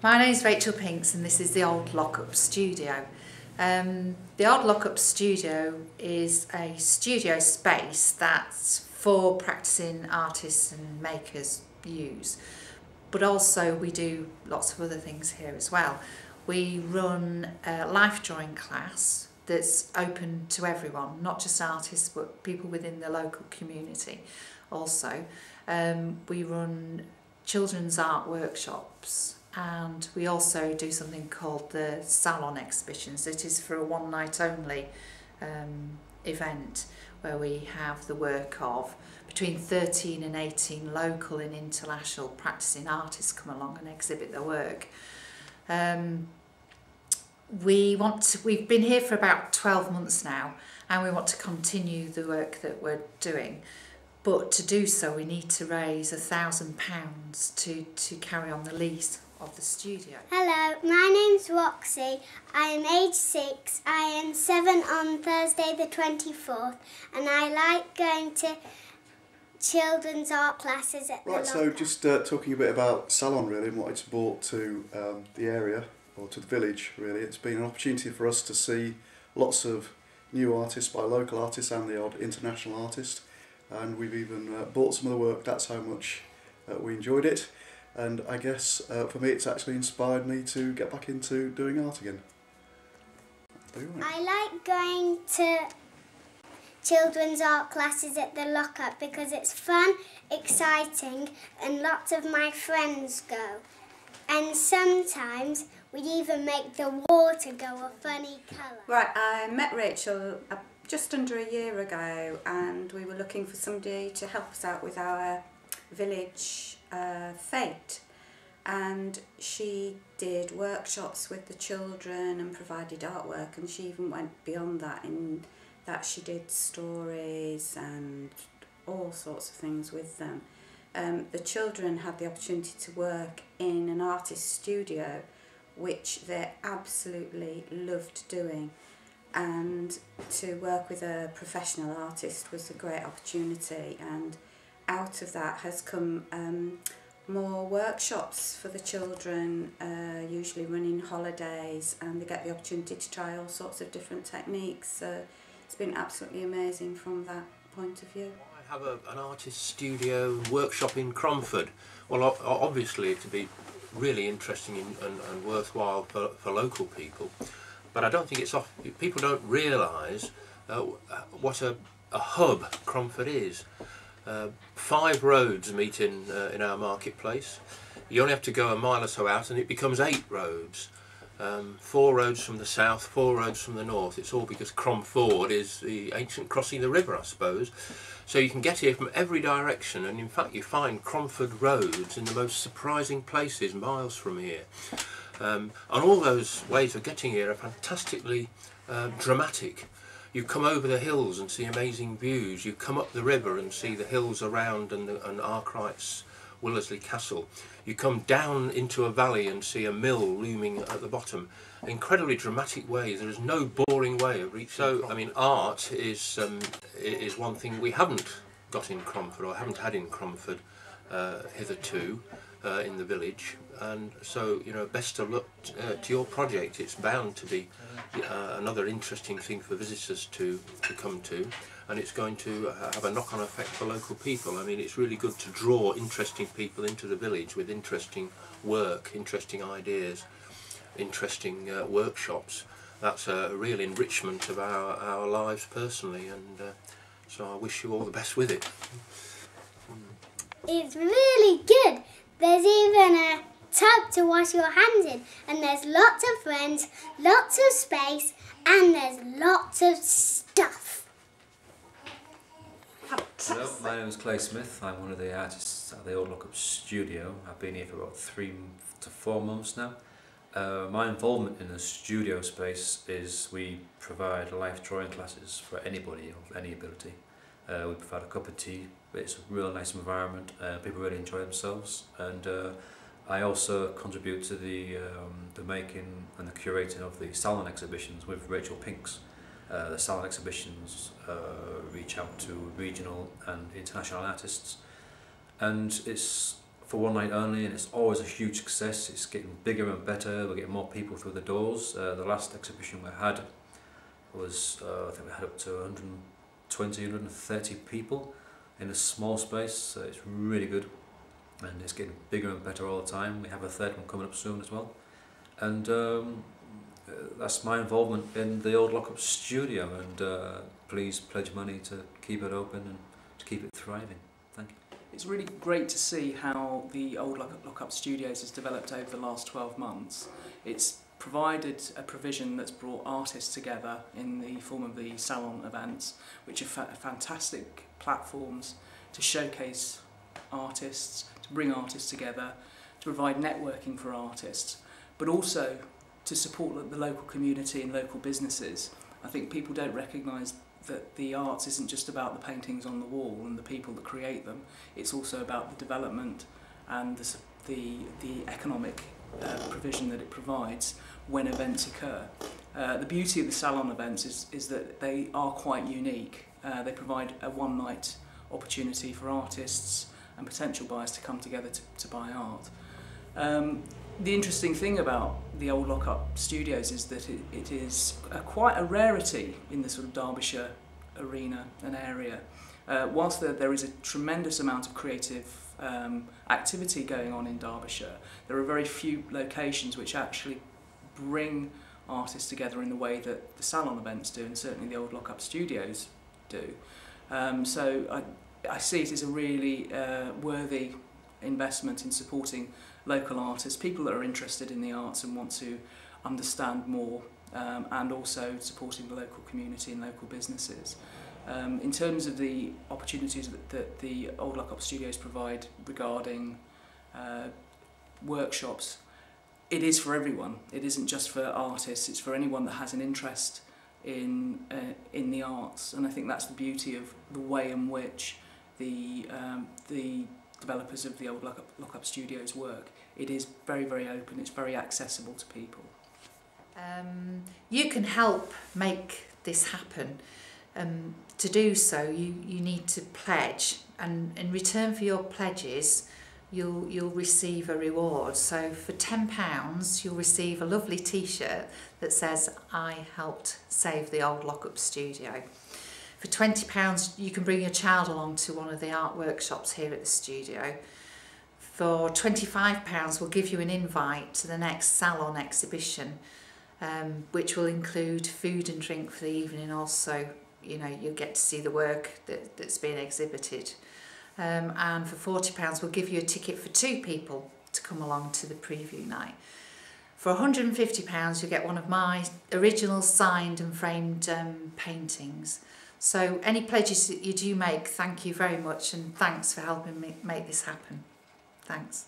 My name's Rachel Pinks and this is the Old Lockup Studio. The Old Lockup Studio is a studio space that's for practicing artists and makers use, but also we do lots of other things here as well. We run a life drawing class that's open to everyone, not just artists but people within the local community also. We run children's art workshops, and we also do something called the salon exhibitions. It is for a one night only event where we have the work of between 13 and 18 local and international practicing artists come along and exhibit their work. We've been here for about 12 months now, and we want to continue the work that we're doing. But to do so, we need to raise £1,000 to carry on the lease of the studio. Hello, my name's Roxy. I am age 6. I am 7 on Thursday the 24th, and I like going to children's art classes at the Right, so just talking a bit about Salon really and what it's brought to the area, or to the village really. It's been an opportunity for us to see lots of new artists by local artists and the odd international artist. And we've even bought some of the work. That's how much we enjoyed it. And I guess for me it's actually inspired me to get back into doing art again. I like going to children's art classes at the Lockup because it's fun, exciting, and lots of my friends go. And sometimes we even make the water go a funny colour. Right, I met Rachel just under a year ago, and we were looking for somebody to help us out with our village fete, and she did workshops with the children and provided artwork, and she even went beyond that in that she did stories and all sorts of things with them. The children had the opportunity to work in an artist studio, which they absolutely loved doing. And to work with a professional artist was a great opportunity, and out of that has come more workshops for the children, usually running holidays, and they get the opportunity to try all sorts of different techniques. So it's been absolutely amazing from that point of view. I have an artist studio workshop in Cromford. Well, obviously to be really interesting and worthwhile for local people. But I don't think it's off. People don't realise what a hub Cromford is. 5 roads meet in our marketplace. You only have to go a mile or so out and it becomes 8 roads. 4 roads from the south, 4 roads from the north. It's all because Cromford is the ancient crossing the river, I suppose. So you can get here from every direction, and in fact you find Cromford roads in the most surprising places miles from here. And all those ways of getting here are fantastically dramatic. You come over the hills and see amazing views. You come up the river and see the hills around and Arkwright's Willersley Castle. You come down into a valley and see a mill looming at the bottom. Incredibly dramatic ways. There is no boring way of reaching. So, I mean, art is one thing we haven't got in Cromford, or haven't had in Cromford hitherto. In the village, and so, you know, best of luck to your project. It's bound to be another interesting thing for visitors to come to, and it's going to have a knock-on effect for local people. I mean, it's really good to draw interesting people into the village with interesting work, interesting ideas, interesting workshops. That's a real enrichment of our lives personally, and so I wish you all the best with it. It's really good. There's even a tub to wash your hands in, and there's lots of friends, lots of space, and there's lots of stuff. Hello, my name is Clay Smith. I'm one of the artists at the Old Lockup Studio. I've been here for about 3 to 4 months now. My involvement in the studio space is we provide life drawing classes for anybody of any ability. We provide a cup of tea. It's a real nice environment. People really enjoy themselves, and I also contribute to the making and the curating of the salon exhibitions with Rachel Pinks. The salon exhibitions reach out to regional and international artists, and it's for one night only, and it's always a huge success. It's getting bigger and better. We're getting more people through the doors. The last exhibition we had was, I think we had up to 120, 130 people in a small space, so it's really good, and it's getting bigger and better all the time. We have a third one coming up soon as well, and that's my involvement in the Old Lockup Studio, and please pledge money to keep it open and to keep it thriving. Thank you. It's really great to see how the Old Lockup Studios has developed over the last 12 months. It's provided a provision that's brought artists together in the form of the salon events, which are fantastic platforms to showcase artists, to bring artists together, to provide networking for artists, but also to support the local community and local businesses. I think people don't recognise that the arts isn't just about the paintings on the wall and the people that create them. It's also about the development and the economic provision that it provides when events occur. The beauty of the salon events is that they are quite unique. They provide a one-night opportunity for artists and potential buyers to come together to buy art. The interesting thing about the Old Lockup Studios is that it is quite a rarity in the sort of Derbyshire arena and area. Whilst there is a tremendous amount of creative activity going on in Derbyshire, there are very few locations which actually bring artists together in the way that the salon events do, and certainly the Old Lockup Studios do. So I see it as a really worthy investment in supporting local artists, people that are interested in the arts and want to understand more, and also supporting the local community and local businesses. In terms of the opportunities that the Old Lockup Studios provide regarding workshops, it is for everyone. It isn't just for artists, it's for anyone that has an interest in the arts, and I think that's the beauty of the way in which the developers of the Old Lockup Studios work. It is very, very open, it's very accessible to people. You can help make this happen. To do so, you need to pledge, and in return for your pledges, you'll receive a reward. So for £10, you'll receive a lovely T-shirt that says, "I helped save the Old Lockup Studio." For £20, you can bring your child along to one of the art workshops here at the studio. For £25, we'll give you an invite to the next salon exhibition, which will include food and drink for the evening. Also, you know, you'll get to see the work that's being exhibited. And for £40, we'll give you a ticket for 2 people to come along to the preview night. For £150, you'll get one of my original signed and framed paintings. So any pledges that you do make, thank you very much, and thanks for helping me make this happen. Thanks.